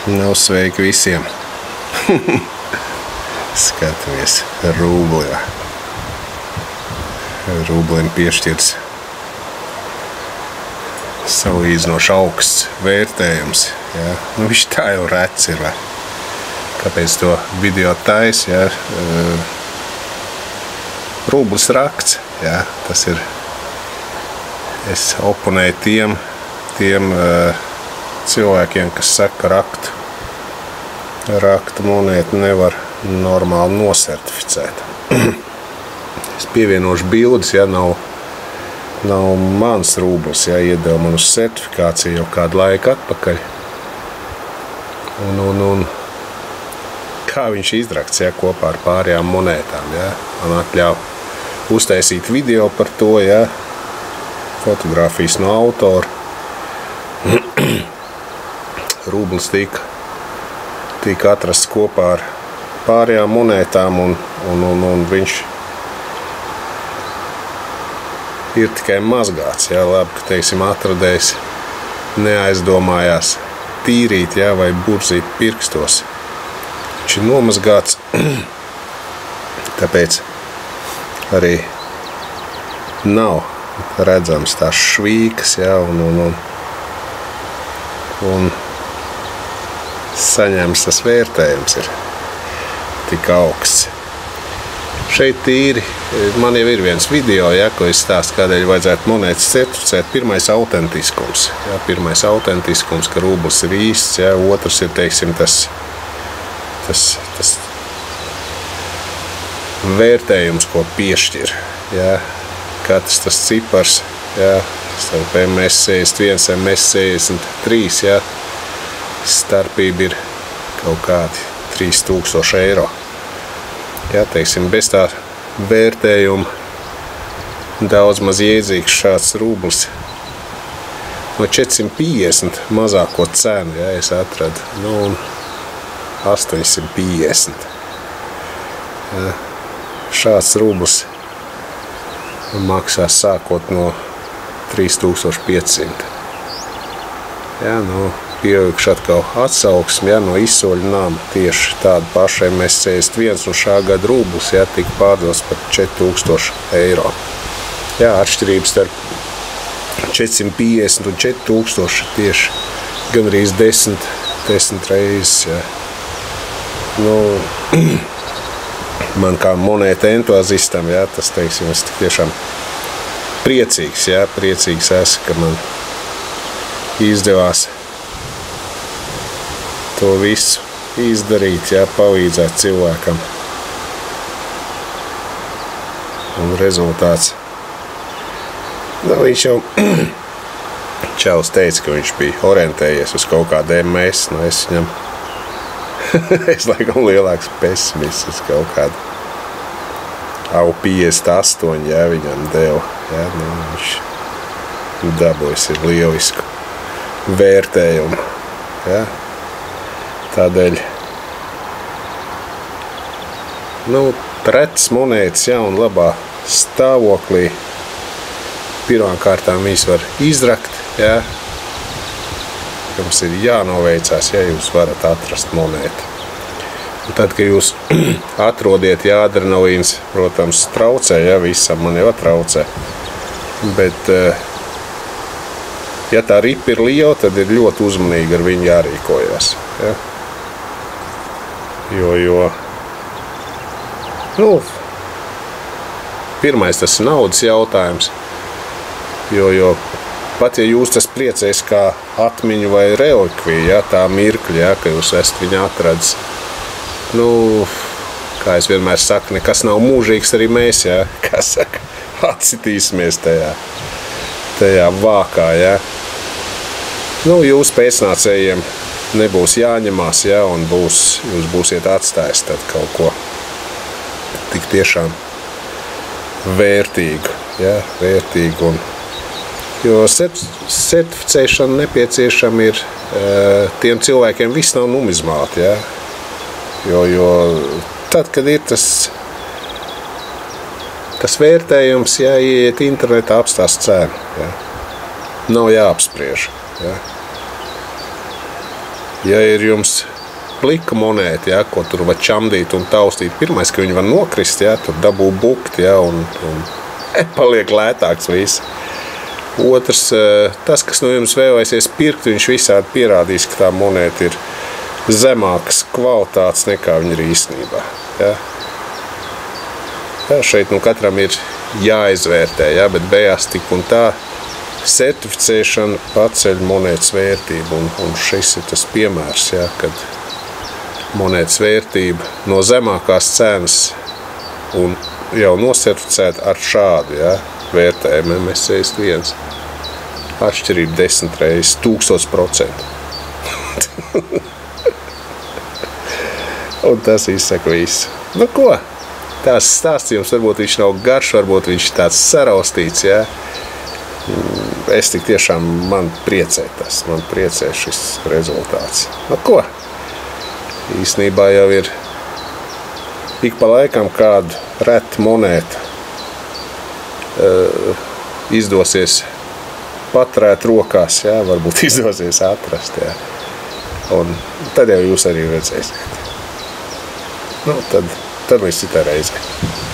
Nu, sveiki visiem. Skatāmies rubli. Rublim piešķirts salīdzinoši augsts vērtējums. Ja? Nu, viņš tā jau rets ir. Kāpēc to video tais? Ja? Rublis rakts. Ja? Tas ir. Es oponēju tiem cilvēkiem, kas saka, rakta monētu nevar normāli nosertificēt. Es pievienošu bildes, ja nav mans rublis, ja iedeva man uz certifikāciju jau kādu laiku atpakaļ. Un kā viņš izrakts, ja, kopā ar pārējām monētām, ja. Man atļauj uztaisīt video par to, ja. Fotogrāfijas no autora. Rublis tika atrasts kopā ar pārējām monētām un viņš ir tikai mazgāts. Ja, labi, ka, teiksim, atradējs neaizdomājās tīrīt, ja, vai burzīt pirkstos. Viņš ir nomazgāts, tāpēc arī nav redzams tās švīkas, ja, un saņems tas vērtējums ir tik augsts. Šeit tīri, man jau ir viens video, ja, ko es stāstu, kādēļ vajadzētu monētas certificēt. Pirmais autentiskums, ja, ka rublis ir īsts, ja, otrs ir, teiksim, tas vērtējums, ko piešķir, ja, katrs tas cipars, ja, starp MS61, MS63, ja, starpība ir kaut kādi 3000 eiro. Ja, teiksim, bez tā vērtējuma daudz maz jēdzīgs šāds rublis. No 450 mazāko cenu, ja, es atradu, nu, 850. Ja, šāds rublis maksā sākot no 3500. Ja, nu, pieauguši atkal atsauksmi, ja, no izsoļu nama tieši tāda paša MS61 un šā gada rublis, ja, tika pārdots par 4000 eiro. Ja, atšķirības starp 450 un 4000 tieši gandrīz 10 reizes. Ja. Nu, man kā monēta entuziastam, ja, tas, teiksim, es tiešām priecīgs esmu, ka man izdevās to visu izdarīt, ja, palīdzēt cilvēkam. Un rezultāts. Nu, viņš jau čalis teica, ka viņš bija orientējies uz kaut kādu MS. Nu, es viņam es laikam lielāks pesimists uz kaut kādu AU58, ja, viņam deva. Ja, nu, viņš dabūjis ir lielisku vērtējumu. Ja. Tādēļ nu, retas monētas, ja, un labā stāvoklī pirmām kārtām viņas var izrakt, ja. Jums ir jānoveicās, ja jūs varat atrast monētu. Un tad, kad jūs atrodiet, ja, adrenalīns, protams, traucē, ja, visam man jau traucē, bet ja tā ripa ir liela, tad ir ļoti uzmanīgi ar viņu jārīkojas. Ja. Jo nu, pirmais tas ir naudas jautājums, jo pat ja jūs tas priecēs kā atmiņu vai relikviju, ja, tā mirkļa, ja, ka jūs esat viņu atradis, nu, kā es vienmēr saku, nekas nav mūžīgs, arī mēs, ja, kā saka, atsitīsimies tajā vākā, ja. Nu, jūs pēcnācējiem nebūs jāņemās, ja, un jūs būsiet atstājis tad kaut ko tik tiešām vērtīgu, ja, vērtīgu. Jo certificēšana nepieciešama ir tiem cilvēkiem, viss nav numizmāti, ja. Jo tad, kad ir tas vērtējums, ja, ieiet internetā, apstāst cenu, ja. Nav jāapspriež, ja. Ja ir jums plika monēta, ja, ko tur var čamdīt un taustīt, pirmais, ka viņi var nokrist, ja, tur dabū bukt, ja, un paliek lētāks viss. Otrs, tas, kas no jums vēlēsies pirkt, viņš visādi pierādīs, ka tā monēta ir zemākas kvalitātes nekā viņa ir īstenībā. Ja. Ja, šeit katram ir jāizvērtē, ja, bet beigās tik un tā certificēšana paceļ monētas vērtību. Un šis ir tas piemērs, ja, kad monētas vērtība no zemākās cenas un jau nosertificēta ar šādu, ja, vērtējumu MS61. Atšķirība 10 reizes, 1000%. Un tas izsaka visu. Nu ko? Tās stāstījums, varbūt viņš nav garš, varbūt viņš tāds saraustīts, ja. Es tik tiešām man priecē šis rezultāts. Nu ko? Īstenībā jau ir ik pa laikam kādu retu monētu izdosies paturēt rokās, jā, varbūt izdosies atrast, jā. Un tad jau jūs arī redzēsiet. Nu, tad līdz citai reizei.